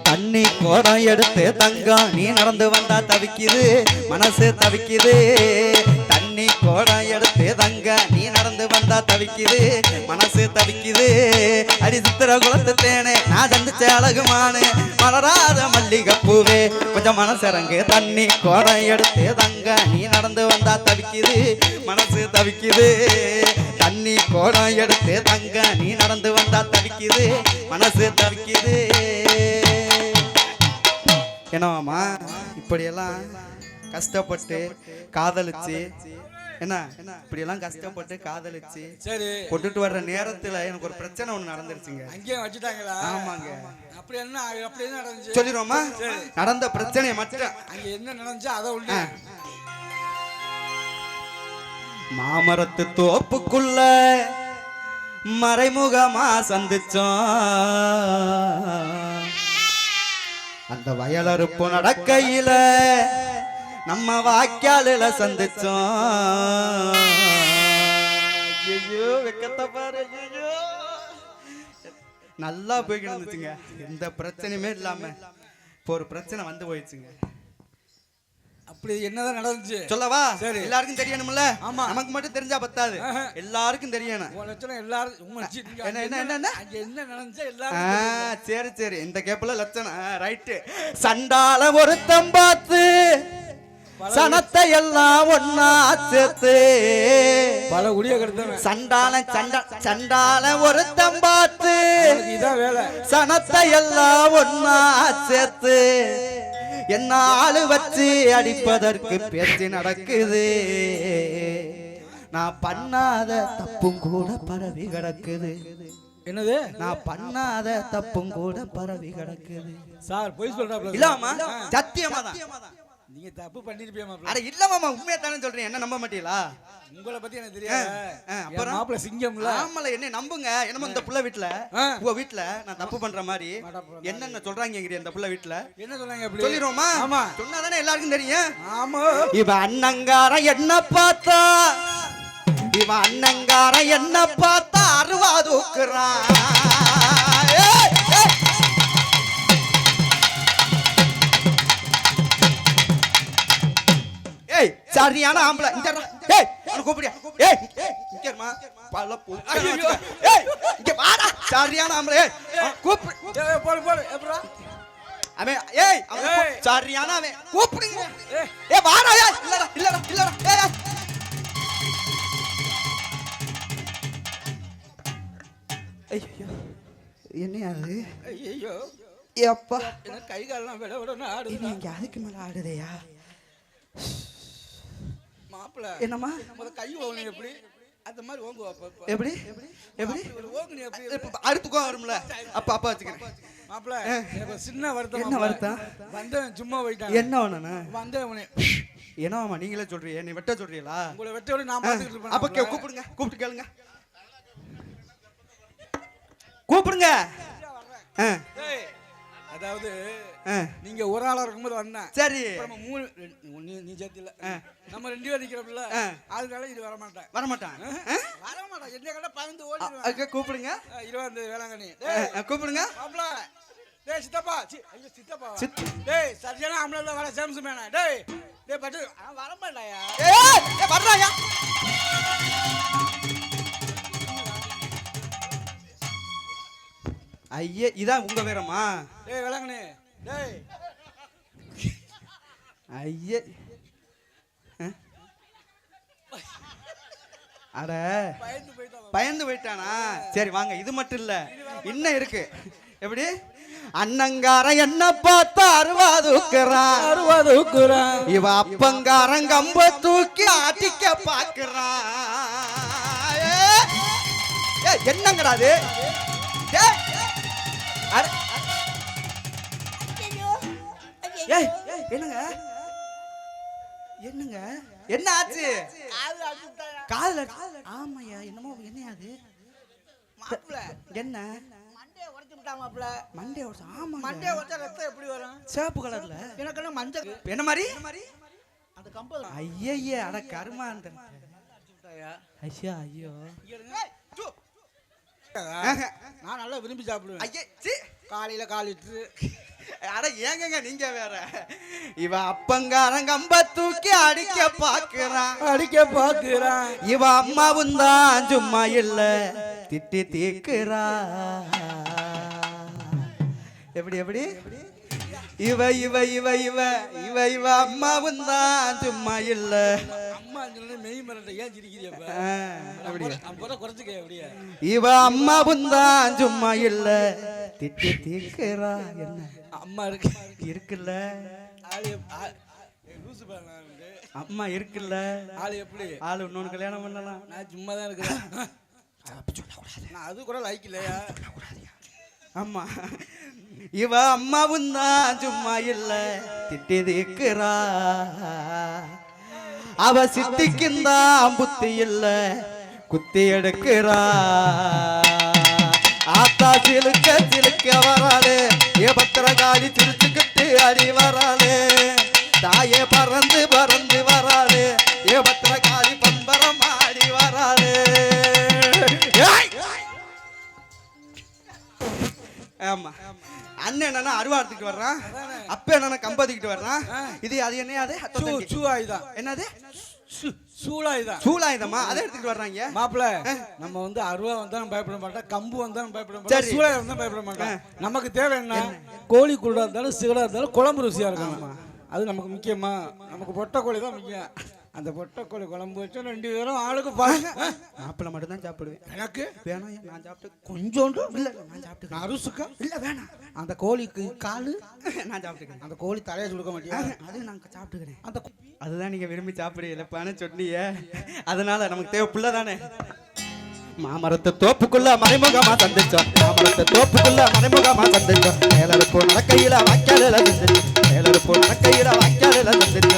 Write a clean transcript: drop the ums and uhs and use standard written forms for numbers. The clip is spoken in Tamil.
தண்ணி கோடம் எடுத்து தங்கம் நீ நடந்து வந்தா தவிக்குது மனசு தவிக்குது. தண்ணி கோடம் எடுத்து தங்க நீ நடந்து வந்தா தவிக்குது மனசு தவிக்குது. அடி சித்திர குளத்து தேனே நான் சந்திச்ச அழகுமானு மலராத மல்லிகைப்பூவே கொஞ்சம் மனசிறங்கு. தண்ணி கோடம் எடுத்து தங்க நீ நடந்து வந்தா தவிக்குது மனசு தவிக்குது. தண்ணி கோடம் எடுத்து தங்க நீ நடந்து வந்தா தவிக்குது மனசு தவிக்குது. என்னவாமா இப்படியெல்லாம் கஷ்டப்பட்டு காதலிச்சு என்ன இப்படியெல்லாம் கஷ்டப்பட்டு காதலிச்சு சரி கொண்டுட்டு வர்ற நேரத்துல எனக்கு ஒரு பிரச்சனை ஒண்ணு நடந்துருச்சுங்க. அங்கேயே வச்சுட்டாங்களா? ஆமாங்க. அப்படி என்ன நடந்துச்சு சொல்லிடுவோமா? நடந்த பிரச்சனையை மட்டும் அங்க என்ன நடந்துச்சு அதை உள்ள. மாமரத்து தோப்புக்குள்ள மறைமுகமா சந்திச்சோம். அந்த வயலறுப்பு நடக்கையில நம்ம வாய்க்காலில சந்திச்சோம். ஐயோ வெக்கத்தை பாரு. ஐயோ நல்லா போய்கிட்டு இருந்துச்சுங்க. எந்த பிரச்சனையுமே இல்லாம இப்போ ஒரு பிரச்சனை வந்து போயிடுச்சுங்க. அப்படி என்னதான் நடந்துச்சு சொல்லவா? சரி எல்லாருக்கும் தெரியணும்ல. ஆமா நமக்கு மட்டும் தெரிஞ்சா பத்தாது, எல்லாருக்கும் தெரியணும். என்ன என்ன என்ன என்ன நடந்துச்சு எல்லாரும். சரி சரி இந்த கேப்ல லட்சணம் ரைட்டு. சண்டால ஒருத்தம் பார்த்து சனத்தை எல்லாம் ஒன்னா சேர்த்து பல உடைய கெடுத்தவன் சண்டால ஒருத்தம் பார்த்து இதான் வேலை. சனத்தை எல்லாம் ஒன்னா சேர்த்து என்ன ஆளு வச்சு அடிப்பதற்கு பேச்சு நடக்குது. நான் பண்ணாத தப்பும் கூட பரவி கிடக்குது. என்னது? நான் பண்ணாத தப்பும் கூட பரவி கிடக்குது. சார் பொய் சொல்றாப்ல. இல்லம்மா சத்தியமா தான். நீங்க தப்பு பண்ணிருப்பீங்க. அட இல்ல மாமா உண்மையா தானே சொல்றேன். என்ன நம்ப மாட்டீங்களா? உங்களை பத்தி எனக்கு தெரியாது. அப்புறம் மாப்பிள சிங்கம்ல. ஆமால என்ன நம்புங்க. என்னமோ இந்த புள்ள வீட்ல உங்க வீட்ல நான் தப்பு பண்ற மாதிரி என்னென்ன சொல்றாங்கங்கறிய இந்த புள்ள வீட்ல என்ன சொல்றாங்க அப்படி சொல்லிரோமா? ஆமா சொன்னா தானே எல்லாருக்கும் தெரியும். ஆமா இவ அண்ணங்கார என்ன பார்த்தா என்ன பார்த்தா அருவா தூக்குறான். ஏய் சரியான ஆம்பளை இங்க ஏய் கூப்பிடியா? ஏய் இங்கமா பல்ல போ. ஏய் இங்க வாடா சரியான ஆம்பளை. ஏய் கூப்பிடு. ஏய் போடு போடு எப்பறா அவன். ஏய் அவன் சரியான அவன் கூப்பிடுங்க. ஏய் வாடா. ஏய் இல்லடா இல்லடா இல்லடா. ஏய் ஐயோ என்ன அது? ஐயோ அப்பா என்ன கை கால்லாம் விட விட ஆடுது. நீங்க அதுக்கு மேல ஆடுதையா? மாப்பிள என்னம்மா முத கை ஓங்கணும் எப்படி அந்த மாதிரி ஓங்குவா. எப்படி எப்படி ஓங்கணும் எப்படி அடுத்துக்கோ வரும்ல. அப்பா அப்பா வச்சுக்கிறேன். மாப்பிள எனக்கு சின்ன வருத்தம். என்ன வருத்தம்? வந்தவன் சும்மா போயிட்டான். என்ன வேணும்னா வந்தவனே என்னவாமா நீங்களே சொல்றீங்க? நீ வெட்ட சொல்றீங்களா? உங்களை வெட்ட நான் பாத்துக்கிட்டு இருப்பேன். அப்ப கூப்பிடுங்க. கூப்பிட்டு கேளுங்க. கூப்பிடுங்க. அதாவது நீங்க ஒரு ஆளா இருக்கும்போது வந்தேன். சரி நீ சேர்த்தில நம்ம ரெண்டு பேரும் நிக்கிறோம்ல அதனால இது வரமாட்டேன். வரமாட்டான் என்ன கண்ட பயந்து ஓடிடுவேன். கூப்பிடுங்க. 20 வேளாங்கண்ணி கூப்பிடுங்க. மாப்ள டேய் சித்தப்பா ஐயோ சித்தப்பா டேய் சரியான ஆம்பளை வர சேம்ஸ் மேனா டேய் டேய் பட்டு வரமாட்டாயா? ஏய் வர்றாயா? ஐயே இதான் உங்க வேறமா? டேய் வேளாங்கண்ணி டேய் ஐயே அட பயந்து போயிட்டானா? சரி வாங்க. இது மட்டும் இல்ல இன்னும் இருக்கு. எப்படி? அண்ணங்கார என்ன பார்த்தா அருவா தூக்குறான். இவ அப்பங்காரன் கம்ப தூக்கி ஆட்டிக்க பாக்குறான். என்னங்கடா அது? என்னங்க என்னங்க என்ன ஆச்சு? காது அடிச்சுட்டாயா? காதுல ஆமாய்யா என்னமோ என்ன அது மாப்பிள்ள என்ன மண்டையை உடைச்சு விட்டா மாப்பிள்ள. மண்டே ஆமா மண்டையை உடைச்சா ரத்தம் எப்படி வரும்? சிவப்பு கலர்ல எனக்கு என்ன மஞ்சள் என்ன மாதிரி அந்த கம்பல் ஐயய்ய அட கருமாந்த அடிச்சுட்டாயா? ஐயா ஐயோ நான் நல்லா விரும்பி சாப்பிடுவேன். ஐயே சீ. காலையில 1/4 லிட்டரு. அட ஏங்கங்க நீங்க வேற இவ அப்பங்காரன் கம்ப தூக்கி அடிக்க பாக்குறான் இவ அம்மாவும் தான் சும்மா இல்ல திட்டி தீக்குறா எப்படி எப்படி இவ இவ இவ இவ இவ இவ அம்மாவும் தான் சும்மா இல்ல அம்மா சொன்ன மெய் மரத்தை ஏன் சிரிக்கிறீப்ப? அப்படியே அப்பதான் குறைச்சிக்க அப்படியே. இவ அம்மாவும் தான் சும்மா இல்ல திட்டி தீக்குறா என்ன அம்மா இருக்கு இருக்குல்ல ஆளு லூசு பண்ணலாம். அம்மா இருக்குல்ல ஆளு எப்படி? ஆளு இன்னொன்னு கல்யாணம் பண்ணலாம் நான் சும்மா தான் இருக்கிறேன். நான் அது கூட லைக் இல்லையா? ஆமா இவ அம்மாவும் தான் சும்மா இல்ல திட்டி தீக்குறா அவ சித்திக்குந்தான் புத்தி இல்ல குத்தி எடுக்கிறா ஆத்தா சிலுக்க சிலுக்க வராளே ஏ பத்திரகாளி சிரிச்சுக்கிட்டு அடி வராளே தாயே பறந்து பறந்து வராளே ஏ பத்திரகாளி பம்பரம் ஆடி வராளே ஆமா அண்ணன் என்னன்னா அருவாடுத்துக்கிட்டு வர்றான் அப்ப என்னன்னா கம்பத்துக்கிட்டு வர்றான் இது அது என்ன அது சூஆயுதம். என்னது சூழாயுதம். சூலாயுதமா அதை எடுத்துக்கிட்டு வர்றாங்க மாப்பிள்ள நம்ம வந்து அருவா வந்தாலும் பயப்பட மாட்டோம், கம்பு வந்தாலும் பயப்பட மாட்டோம், சரி. சூழாயுதம் வந்தாலும் பயப்பட மாட்டோம். நமக்கு தேவை என்ன? கோழி குருடா இருந்தாலும் சிகடா இருந்தாலும் குழம்பு ருசியா இருக்கணும். அது நமக்கு முக்கியமா? நமக்கு பொட்டை கோழி தான் முக்கியம். அந்த பொட்டை கோழி குழம்பு வச்சா 2 பேரும் ஆளுக்கு பாருங்க. மாப்பிள்ள மட்டும் தான் சாப்பிடுவேன். எனக்கு வேணாம் நான் சாப்பிட்டு கொஞ்சோண்டு இல்ல நான் சாப்பிட்டு நான் அருசுக்கா இல்ல வேணாம் அந்த கோழிக்கு காலு நான் சாப்பிட்டுக்கிறேன். அந்த கோழி தலையை சுடுக்க மாட்டியா? அது நான் சாப்பிட்டுக்கிறேன். அந்த அதுதான் நீங்க விரும்பி சாப்பிடுறீங்கப்பான்னு சொன்னீங்க. அதனால நமக்கு தேவை புள்ள தானே. மாமரத்து தோப்புக்குள்ள மறைமுகமா சந்திச்சோம், மாமரத்து தோப்புக்குள்ள மறைமுகமா சந்திச்சோம், மேலருப்போ நடக்கையில வாய்க்காலில சந்திச்சோம், மேலருப்போ நடக்கையில வாய்க்காலில சந்திச்சோம்.